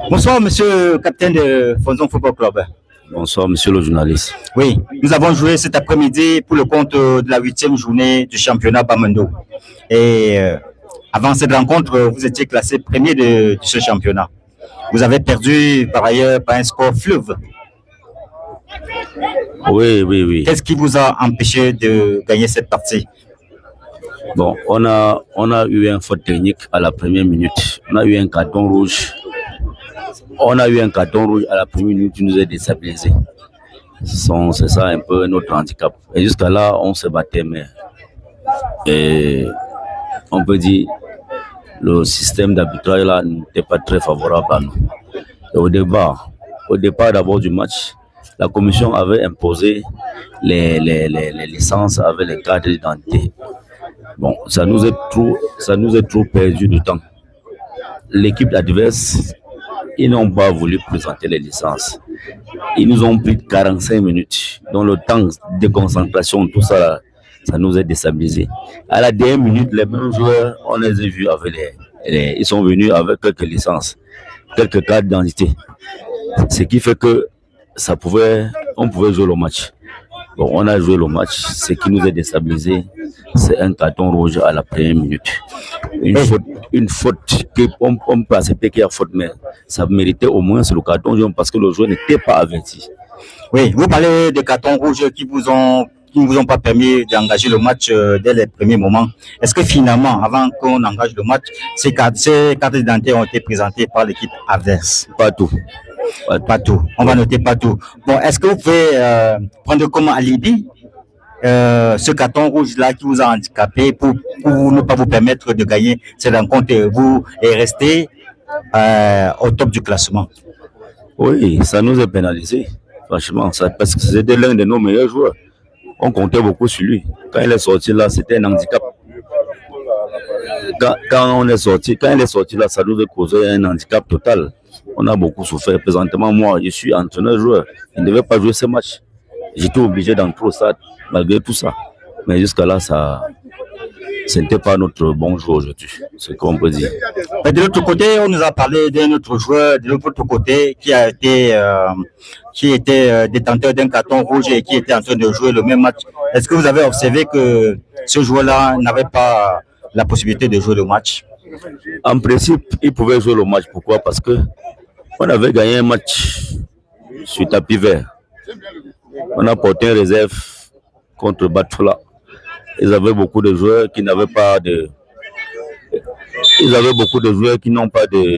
Bonsoir, monsieur le capitaine de Fonzon Football Club. Bonsoir, monsieur le journaliste. Oui, nous avons joué cet après-midi pour le compte de la 8e journée du championnat Bamendo. Et avant cette rencontre, vous étiez classé premier de ce championnat. Vous avez perdu par ailleurs par un score fleuve. Oui. Qu'est-ce qui vous a empêché de gagner cette partie? Bon, on a eu un faute technique à la première minute. On a eu un carton rouge. À la première minute qui nous a déstabilisés. C'est ça un peu notre handicap. Et jusqu'à là, on se battait, mais on peut dire le système d'arbitrage là n'était pas très favorable à nous. Et au départ d'abord du match, la commission avait imposé les licences avec les cartes d'identité. Bon, ça nous est trop perdu du temps. L'équipe adverse, ils n'ont pas voulu présenter les licences. Ils nous ont pris 45 minutes. Dans le temps de concentration, tout ça, ça nous a déstabilisés. À la dernière minute, les mêmes joueurs, on les a vus avec ils sont venus avec quelques licences, quelques cartes d'identité. Ce qui fait que on pouvait jouer le match. Bon, on a joué le match. Ce qui nous a déstabilisés, c'est un carton rouge à la première minute. Une faute on peut accepter qu'il y a faute, mais ça méritait au moins le carton jaune parce que le joueur n'était pas averti. Oui, vous parlez de cartons rouges qui ne vous ont pas permis d'engager le match dès les premiers moments. Est-ce que finalement, avant qu'on engage le match, ces cartes d'identité ont été présentées par l'équipe adverse? Pas tout. On va noter pas tout. Bon, est-ce que vous pouvez prendre comme alibi ce carton rouge-là qui vous a handicapé pour ne pas vous permettre de gagner cette rencontre et rester au top du classement? Oui, ça nous a pénalisé, franchement, parce que c'était l'un de nos meilleurs joueurs. On comptait beaucoup sur lui. Quand il est sorti là, c'était un handicap. Quand il est sorti là, ça nous a causé un handicap total. On a beaucoup souffert. Présentement, moi, je suis entraîneur-joueur. Je ne devais pas jouer ce match. J'étais obligé d'entrer au stade, malgré tout ça. Mais jusqu'à là, ce n'était pas notre bon joueur aujourd'hui, c'est ce qu'on peut dire. Mais de l'autre côté, on nous a parlé d'un autre joueur de l'autre côté qui était détenteur d'un carton rouge et qui était en train de jouer le même match. Est-ce que vous avez observé que ce joueur-là n'avait pas la possibilité de jouer le match? En principe, il pouvait jouer le match. Pourquoi? Parce que on avait gagné un match sur tapis vert. On a porté une réserve contre Batfola. Ils avaient beaucoup de joueurs qui n'avaient pas de...